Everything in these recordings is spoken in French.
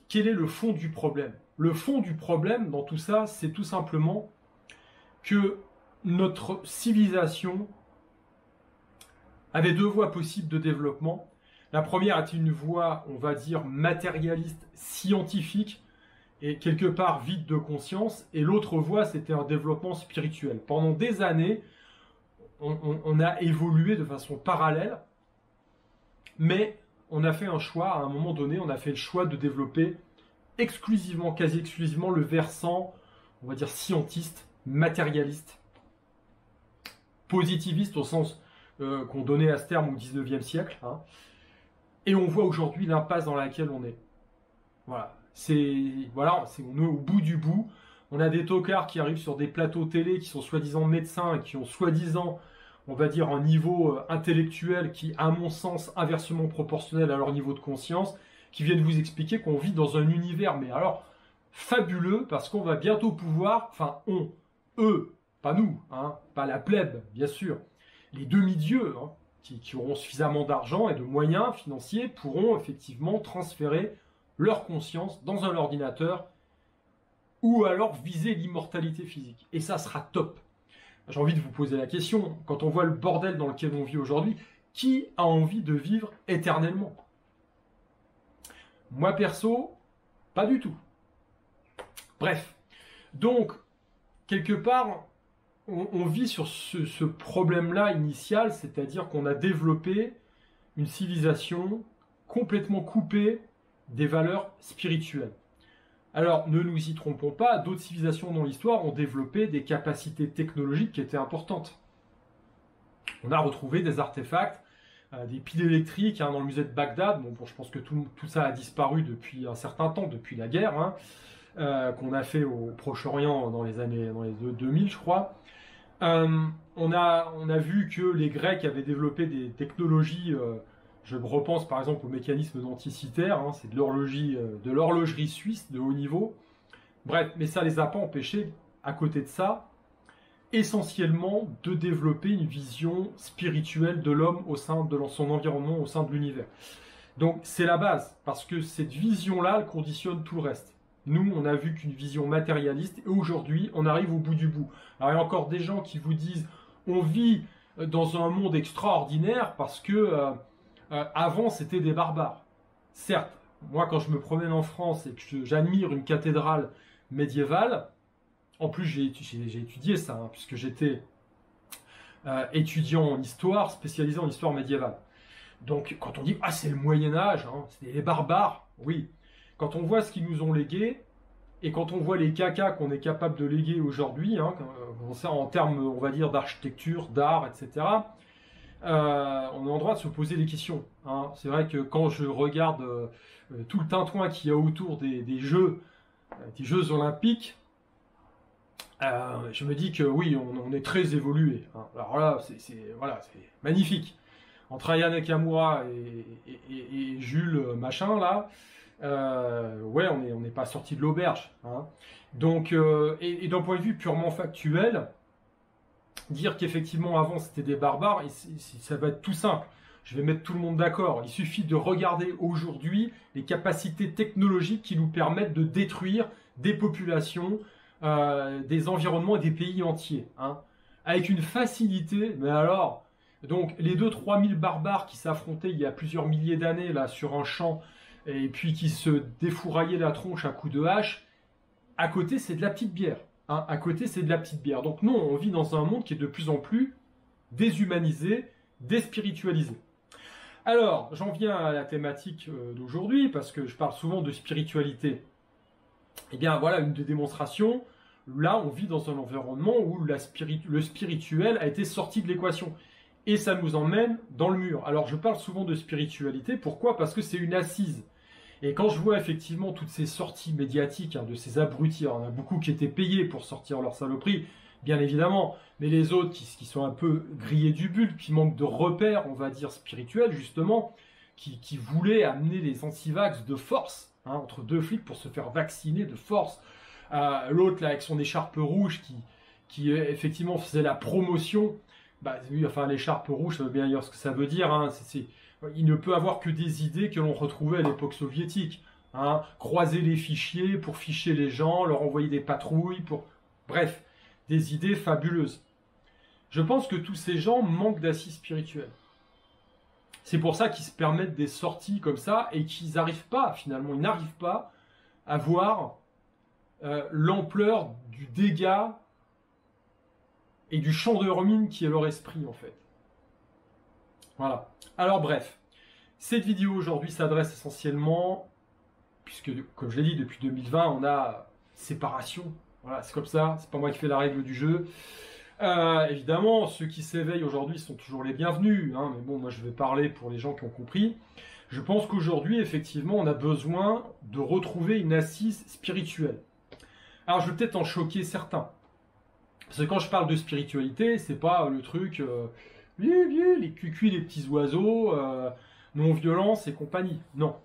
quel est le fond du problème? Le fond du problème dans tout ça, c'est tout simplement que notre civilisation avait deux voies possibles de développement. La première était une voie, on va dire, matérialiste, scientifique, et quelque part vide de conscience, et l'autre voie, c'était un développement spirituel. Pendant des années, on a évolué de façon parallèle, mais on a fait un choix, à un moment donné, on a fait le choix de développer exclusivement, quasi exclusivement, le versant, on va dire, scientiste, matérialiste, positiviste au sens qu'on donnait à ce terme au 19e siècle. Hein. Et on voit aujourd'hui l'impasse dans laquelle on est. Voilà. On est au bout du bout. On a des tocards qui arrivent sur des plateaux télé qui sont soi-disant médecins et qui ont soi-disant, on va dire, un niveau intellectuel qui, à mon sens, inversement proportionnel à leur niveau de conscience, qui viennent vous expliquer qu'on vit dans un univers, mais alors, fabuleux, parce qu'on va bientôt pouvoir, enfin, eux, pas nous, hein, pas la plèbe, bien sûr, les demi-dieux, hein, qui auront suffisamment d'argent et de moyens financiers, pourront effectivement transférer leur conscience dans un ordinateur ou alors viser l'immortalité physique. Et ça sera top. J'ai envie de vous poser la question, quand on voit le bordel dans lequel on vit aujourd'hui, qui a envie de vivre éternellement? Moi perso, pas du tout. Bref, donc, quelque part, on vit sur ce problème-là initial, c'est-à-dire qu'on a développé une civilisation complètement coupée des valeurs spirituelles. Alors, ne nous y trompons pas, d'autres civilisations dans l'histoire ont développé des capacités technologiques qui étaient importantes. On a retrouvé des artefacts, des piles électriques dans le musée de Bagdad. Bon, je pense que tout ça a disparu depuis un certain temps, depuis la guerre, qu'on a fait au Proche-Orient dans les années 2000, je crois. On a vu que les Grecs avaient développé des technologies, je repense par exemple au mécanisme d'anticythère, c'est de l'horlogerie suisse de haut niveau. Bref, mais ça les a pas empêchés, à côté de ça, essentiellement de développer une vision spirituelle de l'homme au sein de son environnement, au sein de l'univers. Donc c'est la base, parce que cette vision-là, elle conditionne tout le reste. Nous, on a vu qu'une vision matérialiste, et aujourd'hui, on arrive au bout du bout. Alors, il y a encore des gens qui vous disent, on vit dans un monde extraordinaire parce que avant, c'était des barbares. Certes, moi, quand je me promène en France et que j'admire une cathédrale médiévale, en plus, j'ai étudié ça, puisque j'étais étudiant en histoire, spécialisé en histoire médiévale. Donc, quand on dit, ah, c'est le Moyen-Âge, c'était les barbares, oui. Quand on voit ce qu'ils nous ont légué, et quand on voit les cacas qu'on est capable de léguer aujourd'hui, en termes, on va dire, d'architecture, d'art, etc., on a le droit de se poser des questions. C'est vrai que quand je regarde tout le tintouin qu'il y a autour des Jeux olympiques, je me dis que oui, on est très évolué. Alors là, c'est magnifique. Entre Aya Nakamura et Jules machin là, ouais, on n'est pas sorti de l'auberge. Donc, et d'un point de vue purement factuel, dire qu'effectivement avant c'était des barbares, ça va être tout simple. Je vais mettre tout le monde d'accord. Il suffit de regarder aujourd'hui les capacités technologiques qui nous permettent de détruire des populations, des environnements et des pays entiers, avec une facilité. Mais alors, donc les 2-3 000 barbares qui s'affrontaient il y a plusieurs milliers d'années là sur un champ, et puis qui se défouraillaient la tronche à coups de hache, à côté c'est de la petite bière. À côté c'est de la petite bière. Donc non, on vit dans un monde qui est de plus en plus déshumanisé, déspiritualisé. Alors, j'en viens à la thématique d'aujourd'hui, parce que je parle souvent de spiritualité. Eh bien voilà une des démonstrations. Là, on vit dans un environnement où le spirituel a été sorti de l'équation. Et ça nous emmène dans le mur. Alors, je parle souvent de spiritualité. Pourquoi? Parce que c'est une assise. Et quand je vois effectivement toutes ces sorties médiatiques de ces abrutis, il y en a beaucoup qui étaient payés pour sortir leur saloperie, bien évidemment, mais les autres qui sont un peu grillés du bulbe, qui manquent de repères, on va dire, spirituels, justement, qui voulaient amener les anti-vax de force, entre deux flics pour se faire vacciner de force. L'autre, là, avec son écharpe rouge, qui effectivement faisait la promotion. L'écharpe rouge, ça veut bien dire ce que ça veut dire. Il ne peut avoir que des idées que l'on retrouvait à l'époque soviétique. hein, croiser les fichiers pour ficher les gens, leur envoyer des patrouilles, bref, des idées fabuleuses. Je pense que tous ces gens manquent d'assises spirituelles. C'est pour ça qu'ils se permettent des sorties comme ça et qu'ils n'arrivent pas, finalement, ils n'arrivent pas à voir l'ampleur du dégât et du champ de ruines qui est leur esprit, en fait. Voilà. Alors, bref, cette vidéo aujourd'hui s'adresse essentiellement, puisque, comme je l'ai dit, depuis 2020, on a séparation. Voilà, c'est comme ça, c'est pas moi qui fais la règle du jeu. Évidemment, ceux qui s'éveillent aujourd'hui sont toujours les bienvenus, hein, mais bon, moi je vais parler pour les gens qui ont compris. Je pense qu'aujourd'hui, effectivement, on a besoin de retrouver une assise spirituelle. Alors, je vais peut-être en choquer certains. Parce que quand je parle de spiritualité, c'est pas le truc, les cucuis, les petits oiseaux, non-violence et compagnie. Non.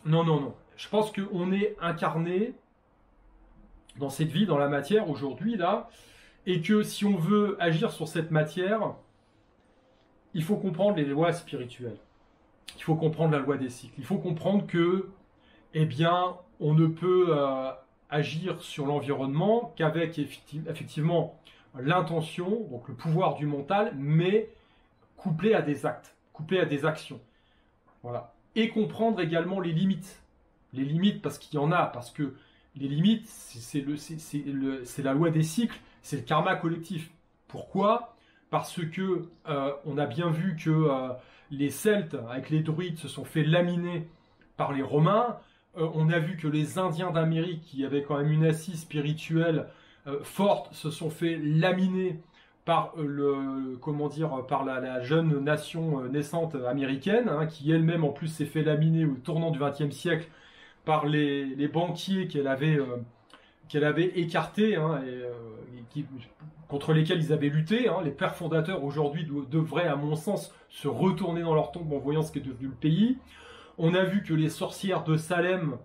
Non. Je pense qu'on est incarné dans cette vie, dans la matière, aujourd'hui, là, et que si on veut agir sur cette matière, il faut comprendre les lois spirituelles. Il faut comprendre la loi des cycles. Il faut comprendre que, eh bien, on ne peut agir sur l'environnement qu'avec effectivement l'intention, donc le pouvoir du mental, mais couplé à des actes, couplé à des actions. Voilà. Et comprendre également les limites. Les limites, parce qu'il y en a, parce que les limites, c'est la loi des cycles, c'est le karma collectif. Pourquoi ? Parce que on a bien vu que les Celtes, avec les druides, se sont fait laminer par les Romains. On a vu que les Indiens d'Amérique, qui avaient quand même une assise spirituelle forte, se sont fait laminer par la jeune nation naissante américaine, hein, qui elle-même en plus s'est fait laminer au tournant du XXe siècle par les banquiers qu'elle avait écartés, hein, contre lesquels ils avaient lutté. Hein. Les pères fondateurs aujourd'hui devraient, à mon sens, se retourner dans leur tombe en voyant ce qu'est devenu le pays. On a vu que les sorcières de Salem,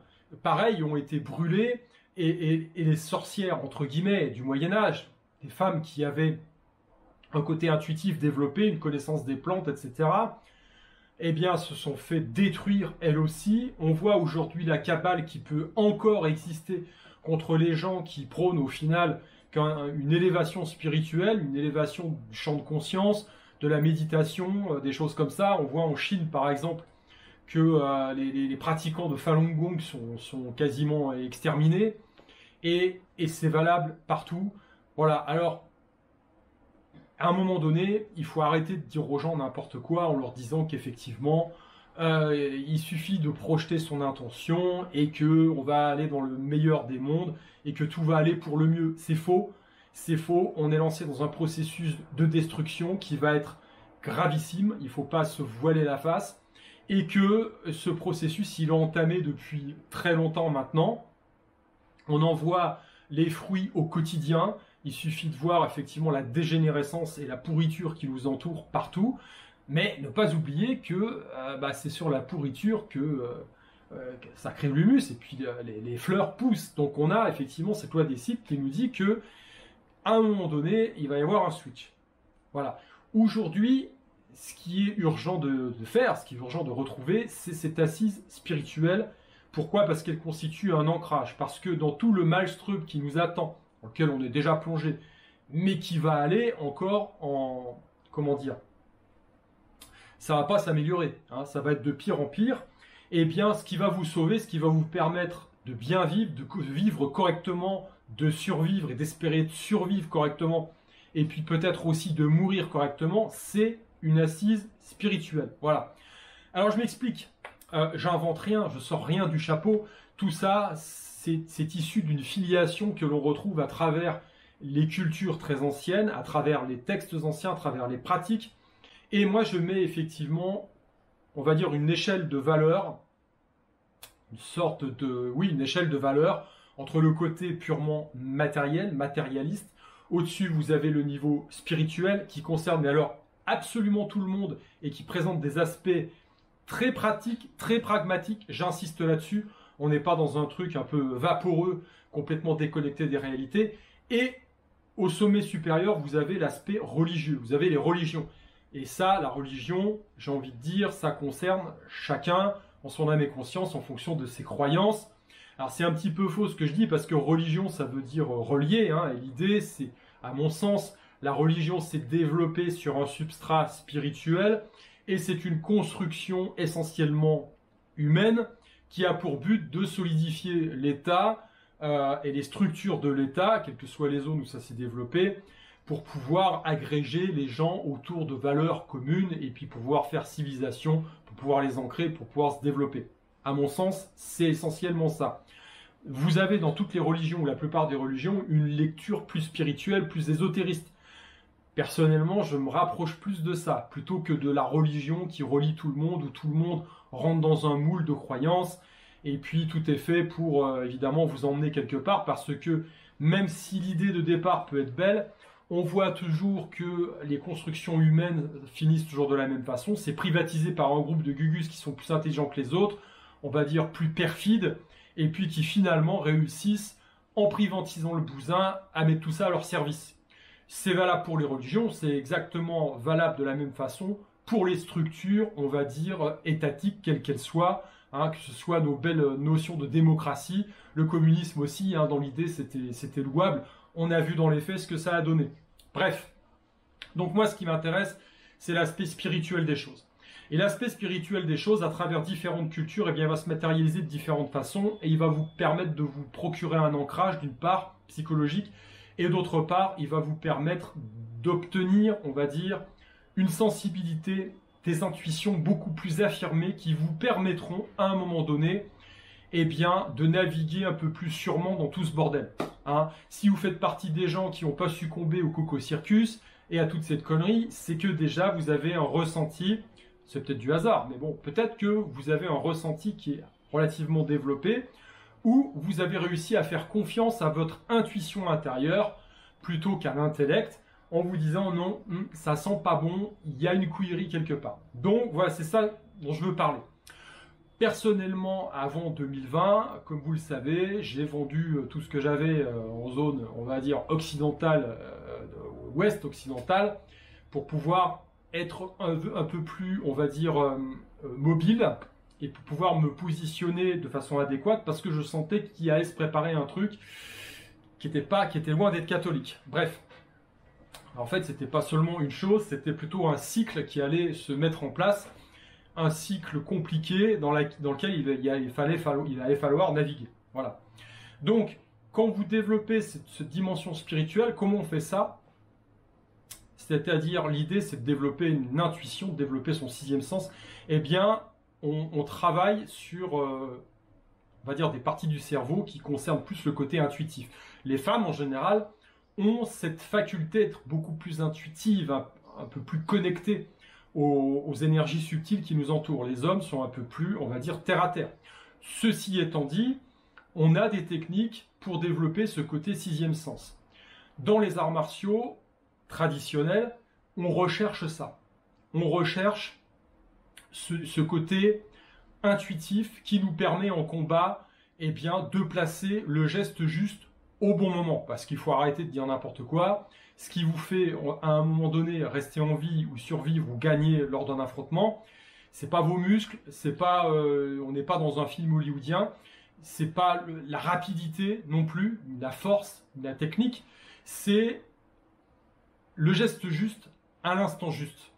pareil, ont été brûlées, et les sorcières, entre guillemets, du Moyen-Âge, des femmes qui avaient un côté intuitif développé, une connaissance des plantes, etc., eh bien, se sont fait détruire elles aussi. On voit aujourd'hui la cabale qui peut encore exister contre les gens qui prônent au final une élévation spirituelle, une élévation du champ de conscience, de la méditation, des choses comme ça. On voit en Chine, par exemple, que les pratiquants de Falun Gong sont quasiment exterminés. Et c'est valable partout. Voilà, alors, à un moment donné, il faut arrêter de dire aux gens n'importe quoi en leur disant qu'effectivement, il suffit de projeter son intention et qu'on va aller dans le meilleur des mondes et que tout va aller pour le mieux. C'est faux. C'est faux. On est lancé dans un processus de destruction qui va être gravissime. Il ne faut pas se voiler la face. Et que ce processus, il est entamé depuis très longtemps maintenant. On en voit les fruits au quotidien. Il suffit de voir effectivement la dégénérescence et la pourriture qui nous entoure partout. Mais ne pas oublier que c'est sur la pourriture que ça crée l'humus et puis les fleurs poussent. Donc on a effectivement cette loi des cycles qui nous dit que à un moment donné, il va y avoir un switch. Voilà. Aujourd'hui, ce qui est urgent de faire, ce qui est urgent de retrouver, c'est cette assise spirituelle. Pourquoi ? Parce qu'elle constitue un ancrage. Parce que dans tout le maelstrom qui nous attend, dans lequel on est déjà plongé, mais qui va aller encore en... Comment dire ? Ça va pas s'améliorer, hein, ça va être de pire en pire. Et bien, ce qui va vous sauver, ce qui va vous permettre de bien vivre, de vivre correctement, de survivre et d'espérer survivre correctement, et puis peut-être aussi de mourir correctement, c'est une assise spirituelle. Voilà. Alors je m'explique. J'invente rien, je sors rien du chapeau. Tout ça, c'est issu d'une filiation que l'on retrouve à travers les cultures très anciennes, à travers les textes anciens, à travers les pratiques. Et moi, je mets effectivement, on va dire, une échelle de valeur, une échelle de valeur entre le côté purement matériel, matérialiste. Au-dessus, vous avez le niveau spirituel qui concerne, mais alors, absolument tout le monde et qui présente des aspects très pratiques, très pragmatiques. J'insiste là-dessus. On n'est pas dans un truc un peu vaporeux, complètement déconnecté des réalités. Et au sommet supérieur, vous avez l'aspect religieux. Vous avez les religions. Et ça, la religion, j'ai envie de dire, ça concerne chacun. en son âme et conscience, en fonction de ses croyances. Alors c'est un petit peu faux ce que je dis, parce que religion, ça veut dire relier, hein, et l'idée, c'est, à mon sens, la religion s'est développée sur un substrat spirituel, et c'est une construction essentiellement humaine, qui a pour but de solidifier l'État et les structures de l'État, quelles que soient les zones où ça s'est développé, pour pouvoir agréger les gens autour de valeurs communes et puis pouvoir faire civilisation, pour pouvoir les ancrer, pour pouvoir se développer. À mon sens, c'est essentiellement ça. Vous avez dans toutes les religions, ou la plupart des religions, une lecture plus spirituelle, plus ésotériste. Personnellement, je me rapproche plus de ça, plutôt que de la religion qui relie tout le monde, où tout le monde rentre dans un moule de croyances, et puis tout est fait pour, évidemment, vous emmener quelque part, parce que même si l'idée de départ peut être belle, on voit toujours que les constructions humaines finissent toujours de la même façon. C'est privatisé par un groupe de gugus qui sont plus intelligents que les autres, on va dire plus perfides, et puis qui finalement réussissent, en privatisant le bousin, à mettre tout ça à leur service. C'est valable pour les religions, c'est exactement valable de la même façon pour les structures, on va dire, étatiques, quelles qu'elles soient, hein, que ce soit nos belles notions de démocratie, le communisme aussi, hein, dans l'idée c'était louable, on a vu dans les faits ce que ça a donné. Bref, donc moi ce qui m'intéresse, c'est l'aspect spirituel des choses. Et l'aspect spirituel des choses, à travers différentes cultures, eh bien, il va se matérialiser de différentes façons, et il va vous permettre de vous procurer un ancrage, d'une part, psychologique, et d'autre part, il va vous permettre d'obtenir, on va dire, une sensibilité, des intuitions beaucoup plus affirmées qui vous permettront, à un moment donné, eh bien, de naviguer un peu plus sûrement dans tout ce bordel. Hein. Si vous faites partie des gens qui n'ont pas succombé au Coco Circus et à toute cette connerie, c'est que déjà vous avez un ressenti, c'est peut-être du hasard, mais bon, peut-être que vous avez un ressenti qui est relativement développé, où vous avez réussi à faire confiance à votre intuition intérieure plutôt qu'à l'intellect, en vous disant non, ça sent pas bon, il y a une couillerie quelque part. Donc voilà, c'est ça dont je veux parler. Personnellement, avant 2020, comme vous le savez, j'ai vendu tout ce que j'avais en zone, on va dire, occidentale, ouest occidentale, pour pouvoir être un peu plus, on va dire, mobile, et pour pouvoir me positionner de façon adéquate, parce que je sentais qu'il allait se préparer un truc qui était loin d'être catholique. Bref. En fait, c'était pas seulement une chose, c'était plutôt un cycle qui allait se mettre en place, un cycle compliqué dans lequel il allait falloir naviguer. Voilà. Donc, quand vous développez cette dimension spirituelle, comment on fait ça? C'est-à-dire, l'idée, c'est de développer une intuition, de développer son sixième sens. Eh bien, on travaille sur, on va dire, des parties du cerveau qui concernent plus le côté intuitif. Les femmes, en général, ont cette faculté d'être beaucoup plus intuitives, un peu plus connectées aux énergies subtiles qui nous entourent. Les hommes sont un peu plus, on va dire, terre à terre. Ceci étant dit, on a des techniques pour développer ce côté sixième sens. Dans les arts martiaux traditionnels, on recherche ça. On recherche ce côté intuitif qui nous permet en combat, eh bien, de placer le geste juste au bon moment, parce qu'il faut arrêter de dire n'importe quoi. Ce qui vous fait, à un moment donné, rester en vie ou survivre ou gagner lors d'un affrontement, c'est pas vos muscles, c'est pas, on n'est pas dans un film hollywoodien, c'est pas la rapidité non plus, la force, la technique, c'est le geste juste à l'instant juste.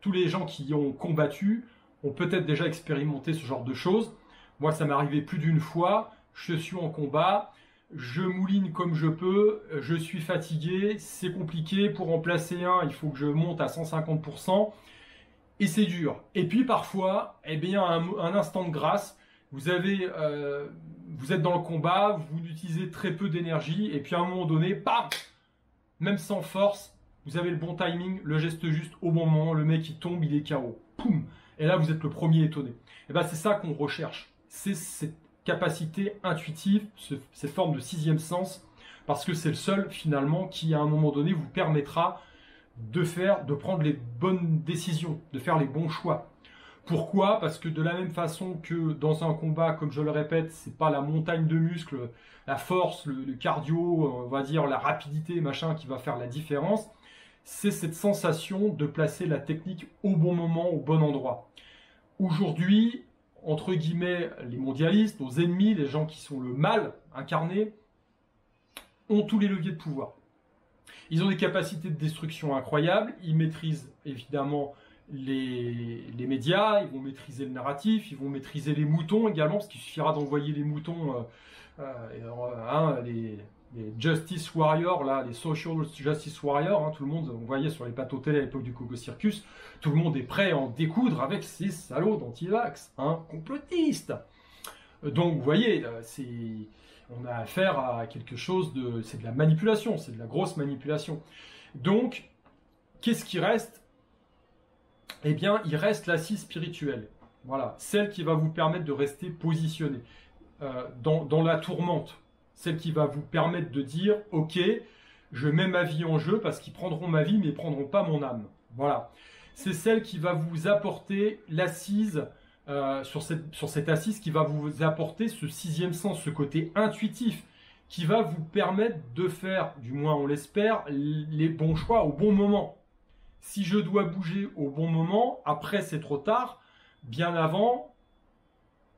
Tous les gens qui ont combattu ont peut-être déjà expérimenté ce genre de choses. Moi, ça m'est arrivé plus d'une fois. Je suis en combat, je mouline comme je peux, je suis fatigué, c'est compliqué. Pour en placer un, il faut que je monte à 150%. Et c'est dur. Et puis parfois, eh bien, un instant de grâce, vous êtes dans le combat, vous utilisez très peu d'énergie, et puis à un moment donné, bam, même sans force, vous avez le bon timing, le geste juste au bon moment, le mec il tombe, il est KO. Poum. Et là, vous êtes le premier étonné. Et ben, c'est ça qu'on recherche. C'est cette capacité intuitive, cette forme de sixième sens, parce que c'est le seul, finalement, qui, à un moment donné, vous permettra de prendre les bonnes décisions, de faire les bons choix. Pourquoi? Parce que de la même façon que dans un combat, comme je le répète, c'est pas la montagne de muscles, la force, le cardio, on va dire la rapidité, machin, qui va faire la différence. C'est cette sensation de placer la technique au bon moment, au bon endroit. Aujourd'hui, entre guillemets, les mondialistes, nos ennemis, les gens qui sont le mal incarné, ont tous les leviers de pouvoir. Ils ont des capacités de destruction incroyables, ils maîtrisent évidemment les médias, ils vont maîtriser le narratif, ils vont maîtriser les moutons également, parce qu'il suffira d'envoyer les moutons, les Justice Warriors, là, les Social Justice Warriors, tout le monde, on voyait sur les plateaux télé à l'époque du Coco Circus, tout le monde est prêt à en découdre avec ces salauds d'anti-vax, complotistes. Donc vous voyez, on a affaire à quelque chose de... c'est de la manipulation, c'est de la grosse manipulation. Donc, qu'est-ce qui reste? Eh bien, il reste l'assise spirituelle. Voilà, celle qui va vous permettre de rester positionné dans la tourmente. Celle qui va vous permettre de dire, ok, je mets ma vie en jeu parce qu'ils prendront ma vie mais ils prendront pas mon âme. Voilà, c'est celle qui va vous apporter l'assise, sur cette assise qui va vous apporter ce sixième sens, ce côté intuitif, qui va vous permettre de faire, du moins on l'espère, les bons choix au bon moment. Si je dois bouger au bon moment, après c'est trop tard, bien avant,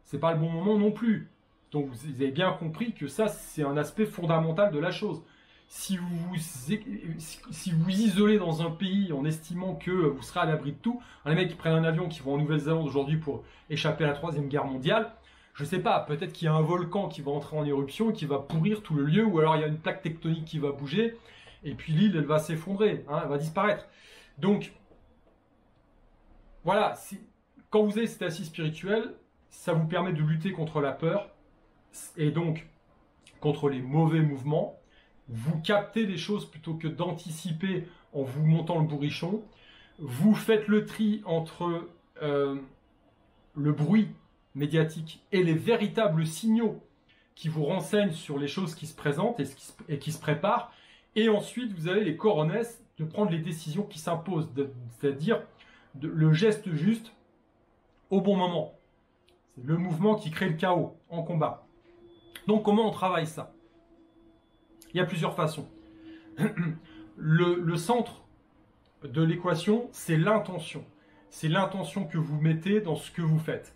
c'est pas le bon moment non plus. Donc vous avez bien compris que ça, c'est un aspect fondamental de la chose. Si vous vous isolez dans un pays en estimant que vous serez à l'abri de tout, les mecs qui prennent un avion, qui vont en Nouvelle-Zélande aujourd'hui pour échapper à la Troisième Guerre mondiale, je sais pas, peut-être qu'il y a un volcan qui va entrer en éruption et qui va pourrir tout le lieu, ou alors il y a une plaque tectonique qui va bouger, et puis l'île, elle va s'effondrer, elle va disparaître. Donc, voilà, quand vous avez cette assise spirituelle, ça vous permet de lutter contre la peur, et donc contre les mauvais mouvements. Vous captez les choses plutôt que d'anticiper en vous montant le bourrichon. Vous faites le tri entre le bruit médiatique et les véritables signaux qui vous renseignent sur les choses qui se présentent et qui se préparent. Et ensuite, vous avez les coronesses de prendre les décisions qui s'imposent, c'est-à-dire le geste juste au bon moment. C'est le mouvement qui crée le chaos en combat. Donc, comment on travaille ça? Il y a plusieurs façons. Le centre de l'équation, c'est l'intention. C'est l'intention que vous mettez dans ce que vous faites.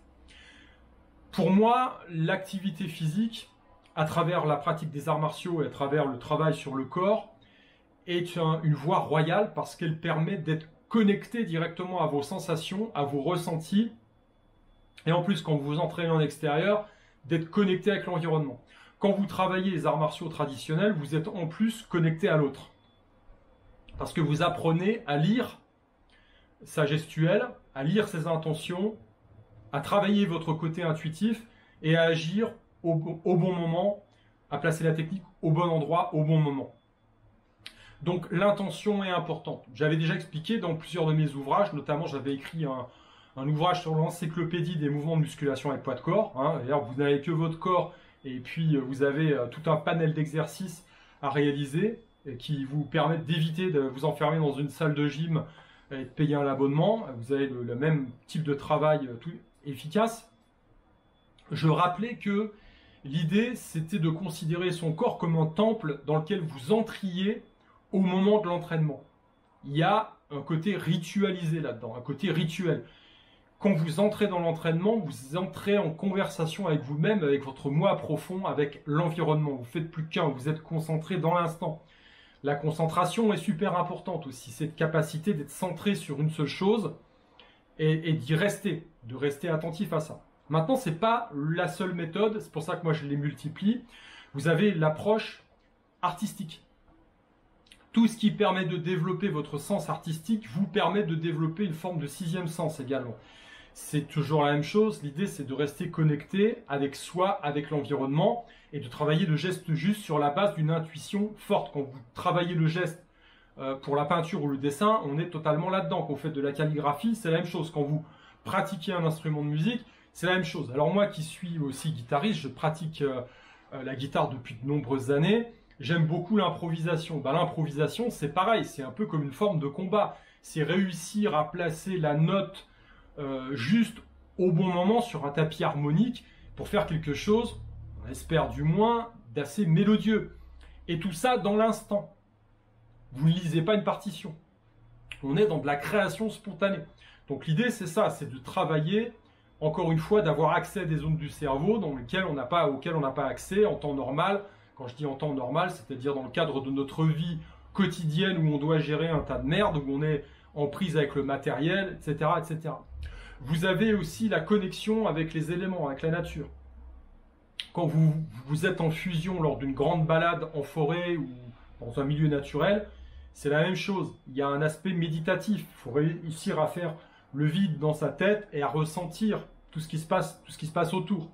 Pour moi, l'activité physique, à travers la pratique des arts martiaux et à travers le travail sur le corps, est une voie royale parce qu'elle permet d'être connecté directement à vos sensations, à vos ressentis. Et en plus, quand vous vous entraînez en extérieur, d'être connecté avec l'environnement. Quand vous travaillez les arts martiaux traditionnels, vous êtes en plus connecté à l'autre. Parce que vous apprenez à lire sa gestuelle, à lire ses intentions, à travailler votre côté intuitif et à agir au bon moment, à placer la technique au bon endroit, au bon moment. Donc l'intention est importante. J'avais déjà expliqué dans plusieurs de mes ouvrages, notamment j'avais écrit un ouvrage sur l'encyclopédie des mouvements de musculation avec poids de corps. D'ailleurs, vous n'avez que votre corps et puis vous avez tout un panel d'exercices à réaliser qui vous permettent d'éviter de vous enfermer dans une salle de gym et de payer un abonnement. Vous avez le même type de travail tout efficace. Je rappelais que l'idée, c'était de considérer son corps comme un temple dans lequel vous entriez au moment de l'entraînement. Il y a un côté ritualisé là-dedans, un côté rituel. Quand vous entrez dans l'entraînement, vous entrez en conversation avec vous-même, avec votre moi profond, avec l'environnement. Vous ne faites plus qu'un, vous êtes concentré dans l'instant. La concentration est super importante aussi, cette capacité d'être centré sur une seule chose et d'y rester, de rester attentif à ça. Maintenant, ce n'est pas la seule méthode, c'est pour ça que moi je les multiplie. Vous avez l'approche artistique. Tout ce qui permet de développer votre sens artistique vous permet de développer une forme de sixième sens également. C'est toujours la même chose, l'idée c'est de rester connecté avec soi, avec l'environnement et de travailler le geste juste sur la base d'une intuition forte. Quand vous travaillez le geste pour la peinture ou le dessin, on est totalement là-dedans. Quand vous faites de la calligraphie, c'est la même chose. Quand vous pratiquez un instrument de musique, c'est la même chose. Alors moi qui suis aussi guitariste, je pratique la guitare depuis de nombreuses années. J'aime beaucoup l'improvisation. L'improvisation, c'est pareil, c'est un peu comme une forme de combat. C'est réussir à placer la note juste au bon moment sur un tapis harmonique pour faire quelque chose, on espère du moins, d'assez mélodieux. Et tout ça dans l'instant. Vous ne lisez pas une partition. On est dans de la création spontanée. Donc l'idée, c'est ça, c'est de travailler encore une fois, d'avoir accès à des zones du cerveau auxquelles on n'a pas accès en temps normal. Quand je dis en temps normal, c'est-à-dire dans le cadre de notre vie quotidienne où on doit gérer un tas de merde, où on est en prise avec le matériel, etc., etc. Vous avez aussi la connexion avec les éléments, avec la nature. Quand vous êtes en fusion lors d'une grande balade en forêt ou dans un milieu naturel, c'est la même chose. Il y a un aspect méditatif. Il faut réussir à faire le vide dans sa tête et à ressentir tout ce qui se passe autour.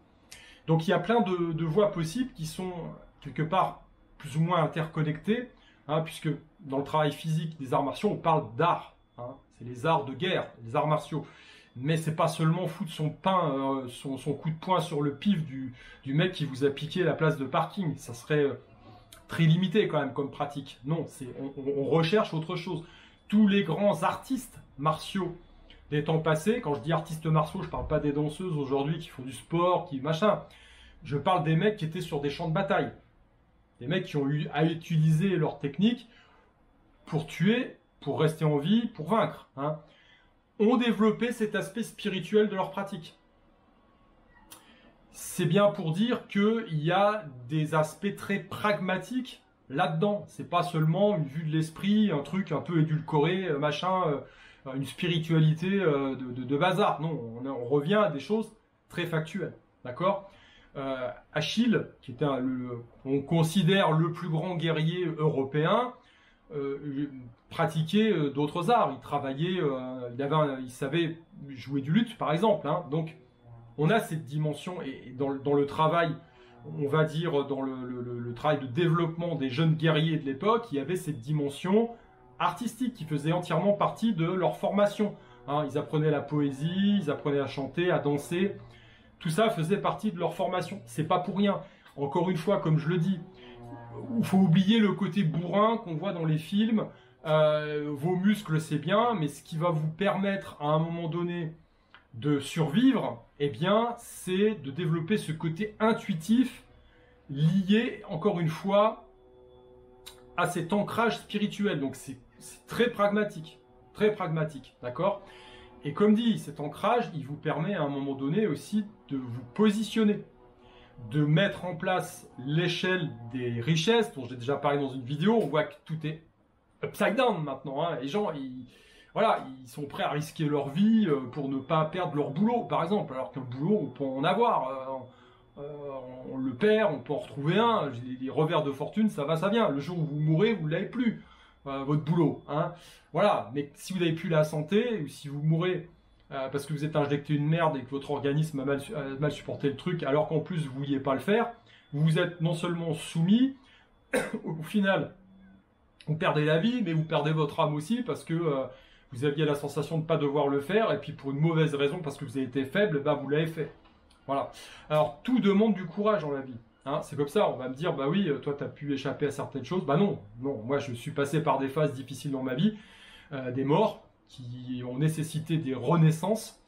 Donc il y a plein de voies possibles qui sont quelque part plus ou moins interconnectées, hein, puisque dans le travail physique des arts martiaux, on parle d'art. Hein, c'est les arts de guerre, les arts martiaux. Mais c'est pas seulement foutre son coup de poing sur le pif du mec qui vous a piqué la place de parking. Ça serait très limité quand même comme pratique. Non, on recherche autre chose. Tous les grands artistes martiaux des temps passés, quand je dis artistes martiaux, je parle pas des danseuses aujourd'hui qui font du sport, qui machin. Je parle des mecs qui étaient sur des champs de bataille. Des mecs qui ont eu à utiliser leur technique pour tuer, pour rester en vie, pour vaincre. Hein, ont développé cet aspect spirituel de leur pratique. C'est bien pour dire qu'il y a des aspects très pragmatiques là-dedans. C'est pas seulement une vue de l'esprit, un truc un peu édulcoré, machin, une spiritualité de bazar. Non, on revient à des choses très factuelles. D'accord ? Achille, qui était on considère le plus grand guerrier européen, pratiquait d'autres arts. Il travaillait, il savait jouer du luth, par exemple. Hein. Donc, on a cette dimension, et dans le travail, on va dire, dans le travail de développement des jeunes guerriers de l'époque, il y avait cette dimension artistique qui faisait entièrement partie de leur formation. Hein. Ils apprenaient la poésie, ils apprenaient à chanter, à danser. Tout ça faisait partie de leur formation. C'est pas pour rien. Encore une fois, comme je le dis, il faut oublier le côté bourrin qu'on voit dans les films. Vos muscles, c'est bien, mais ce qui va vous permettre à un moment donné de survivre, eh bien, c'est de développer ce côté intuitif lié, encore une fois, à cet ancrage spirituel. Donc, c'est très pragmatique, d'accord ? Et comme dit, cet ancrage, il vous permet à un moment donné aussi de vous positionner, de mettre en place l'échelle des richesses, dont j'ai déjà parlé dans une vidéo. On voit que tout est upside down maintenant. Hein. Les gens, ils sont prêts à risquer leur vie pour ne pas perdre leur boulot, par exemple. Alors qu'un boulot, on peut en avoir. On le perd, on peut en retrouver un. Les revers de fortune, ça va, ça vient. Le jour où vous mourrez, vous ne l'avez plus, votre boulot. Hein. Voilà. Mais si vous n'avez plus la santé, ou si vous mourrez parce que vous êtes injecté une merde et que votre organisme a mal supporté le truc, alors qu'en plus vous ne vouliez pas le faire, vous êtes non seulement soumis, au final, vous perdez la vie, mais vous perdez votre âme aussi parce que vous aviez la sensation de ne pas devoir le faire, et puis pour une mauvaise raison, parce que vous avez été faible, bah vous l'avez fait. Voilà. Alors, tout demande du courage dans la vie. Hein, c'est comme ça, on va me dire, bah oui, toi, tu as pu échapper à certaines choses. Bah non, moi, je suis passé par des phases difficiles dans ma vie, des morts qui ont nécessité des renaissances,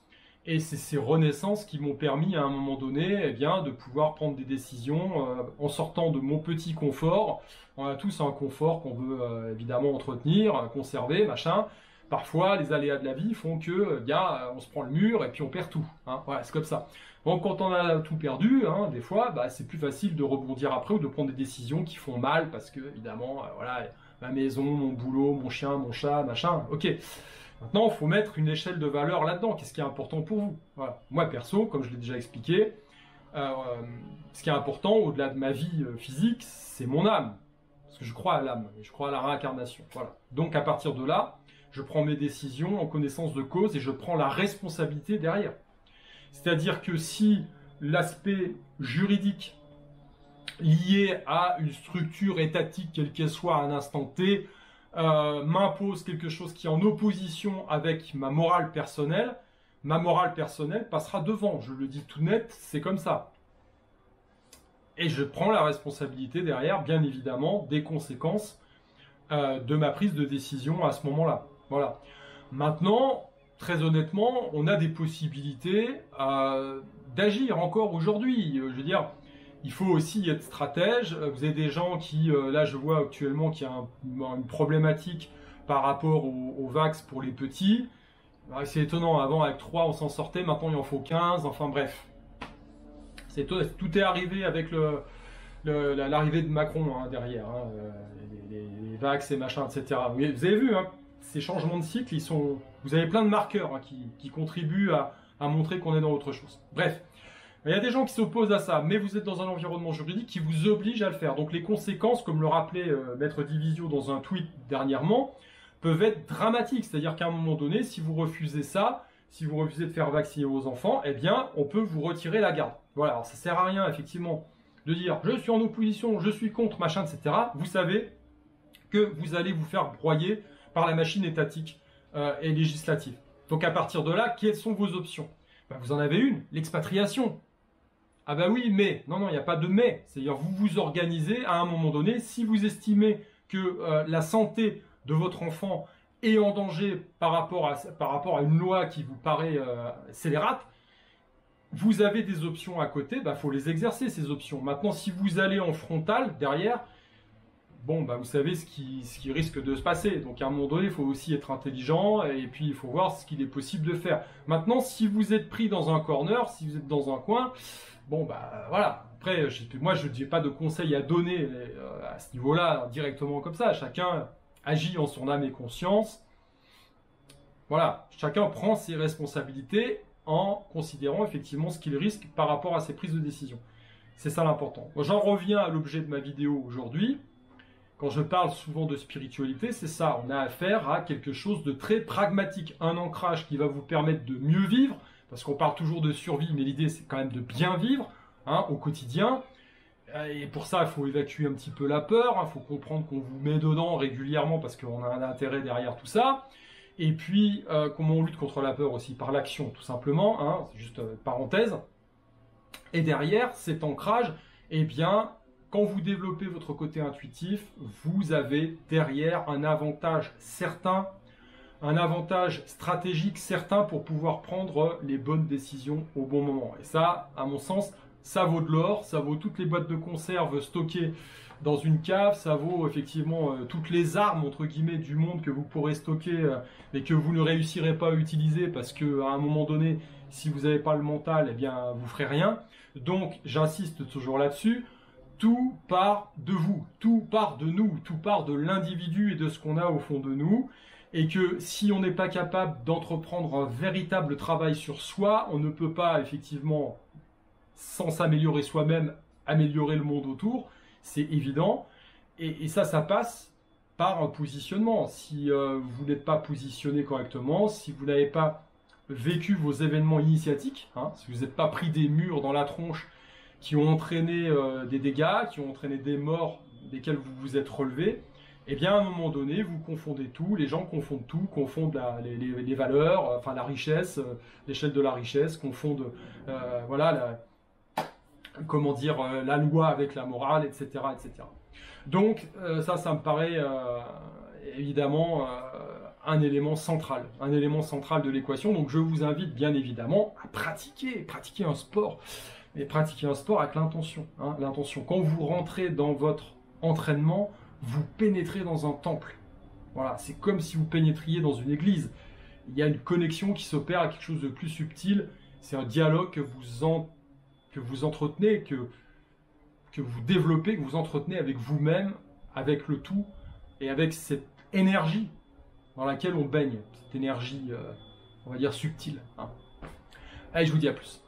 et c'est ces renaissances qui m'ont permis, à un moment donné, eh bien, de pouvoir prendre des décisions en sortant de mon petit confort. On a tous un confort qu'on veut évidemment entretenir, conserver, machin. Parfois, les aléas de la vie font que, on se prend le mur et puis on perd tout. Hein. Voilà, c'est comme ça. Donc, quand on a tout perdu, hein, des fois, c'est plus facile de rebondir après ou de prendre des décisions qui font mal parce que, évidemment, voilà, ma maison, mon boulot, mon chien, mon chat, machin. Ok. Maintenant, il faut mettre une échelle de valeur là-dedans. Qu'est-ce qui est important pour vous? Voilà. Moi, perso, comme je l'ai déjà expliqué, ce qui est important au-delà de ma vie physique, c'est mon âme. Parce que je crois à l'âme, je crois à la réincarnation. Voilà. Donc, à partir de là, je prends mes décisions en connaissance de cause et je prends la responsabilité derrière. C'est-à-dire que si l'aspect juridique lié à une structure étatique, quelle qu'elle soit à un instant T, m'impose quelque chose qui est en opposition avec ma morale personnelle passera devant. Je le dis tout net, c'est comme ça. Et je prends la responsabilité derrière, bien évidemment, des conséquences de ma prise de décision à ce moment-là. Voilà. Maintenant, très honnêtement, on a des possibilités d'agir encore aujourd'hui. Je veux dire, il faut aussi être stratège. Vous avez des gens qui, là je vois actuellement qu'il y a une problématique par rapport au vax pour les petits. C'est étonnant, avant avec 3 on s'en sortait, maintenant il en faut 15, enfin bref. Tout est arrivé avec l'arrivée de Macron hein, derrière, hein, les vax et machin, etc. Vous avez vu, hein, ces changements de cycle, vous avez plein de marqueurs hein, qui contribuent à montrer qu'on est dans autre chose. Bref, il y a des gens qui s'opposent à ça, mais vous êtes dans un environnement juridique qui vous oblige à le faire. Donc les conséquences, comme le rappelait Maître Divisio dans un tweet dernièrement, peuvent être dramatiques. C'est-à-dire qu'à un moment donné, si vous refusez ça, si vous refusez de faire vacciner vos enfants, eh bien, on peut vous retirer la garde. Voilà, alors ça sert à rien, effectivement, de dire « je suis en opposition, je suis contre, machin, etc. » Vous savez que vous allez vous faire broyer par la machine étatique et législative. Donc à partir de là, quelles sont vos options? Vous en avez une, l'expatriation. Ah bah oui, mais, non, il n'y a pas de mais. C'est-à-dire vous vous organisez à un moment donné, si vous estimez que la santé de votre enfant est en danger par rapport à une loi qui vous paraît scélérate, vous avez des options à côté, faut les exercer ces options. Maintenant, si vous allez en frontal derrière, bon, vous savez ce qui risque de se passer. Donc à un moment donné, il faut aussi être intelligent et puis il faut voir ce qu'il est possible de faire. Maintenant, si vous êtes pris dans un corner, si vous êtes dans un coin, bon, voilà. Après, moi, je n'ai pas de conseils à donner à ce niveau-là directement comme ça. Chacun agit en son âme et conscience. Voilà, chacun prend ses responsabilités en considérant effectivement ce qu'il risque par rapport à ses prises de décision. C'est ça l'important. J'en reviens à l'objet de ma vidéo aujourd'hui. Quand je parle souvent de spiritualité, c'est ça. On a affaire à quelque chose de très pragmatique. Un ancrage qui va vous permettre de mieux vivre, parce qu'on parle toujours de survie, mais l'idée c'est quand même de bien vivre au quotidien. Et pour ça, il faut évacuer un petit peu la peur. Il faut comprendre qu'on vous met dedans régulièrement parce qu'on a un intérêt derrière tout ça. Et puis, comment on lutte contre la peur aussi? Par l'action, tout simplement. C'est juste parenthèse. Et derrière, cet ancrage, eh bien, quand vous développez votre côté intuitif, vous avez derrière un avantage certain, un avantage stratégique certain pour pouvoir prendre les bonnes décisions au bon moment. Et ça, à mon sens, ça vaut de l'or, ça vaut toutes les boîtes de conserve stockées dans une cave, ça vaut effectivement toutes les armes entre guillemets du monde que vous pourrez stocker mais que vous ne réussirez pas à utiliser parce que à un moment donné, si vous n'avez pas le mental, eh bien vous ferez rien. Donc j'insiste toujours là-dessus, tout part de vous, tout part de nous, tout part de l'individu et de ce qu'on a au fond de nous. Et que si on n'est pas capable d'entreprendre un véritable travail sur soi, on ne peut pas effectivement, sans s'améliorer soi-même, améliorer le monde autour. C'est évident. Et ça passe par un positionnement. Si vous n'êtes pas positionné correctement, si vous n'avez pas vécu vos événements initiatiques, si vous n'êtes pas pris des murs dans la tronche qui ont entraîné des dégâts, qui ont entraîné des morts desquels vous vous êtes relevé, eh bien à un moment donné, vous confondez tout, les gens confondent tout, confondent les valeurs, enfin la richesse, l'échelle de la richesse, confondent voilà, comment dire, la loi avec la morale, etc. etc. Donc ça me paraît évidemment un élément central de l'équation. Donc je vous invite bien évidemment à pratiquer un sport, mais pratiquer un sport avec l'intention. L'intention. Quand vous rentrez dans votre entraînement, vous pénétrez dans un temple. Voilà, c'est comme si vous pénétriez dans une église. Il y a une connexion qui s'opère à quelque chose de plus subtil. C'est un dialogue que vous entretenez, que vous développez, que vous entretenez avec vous-même, avec le tout, et avec cette énergie dans laquelle on baigne, cette énergie, on va dire, subtile. Allez, je vous dis à plus.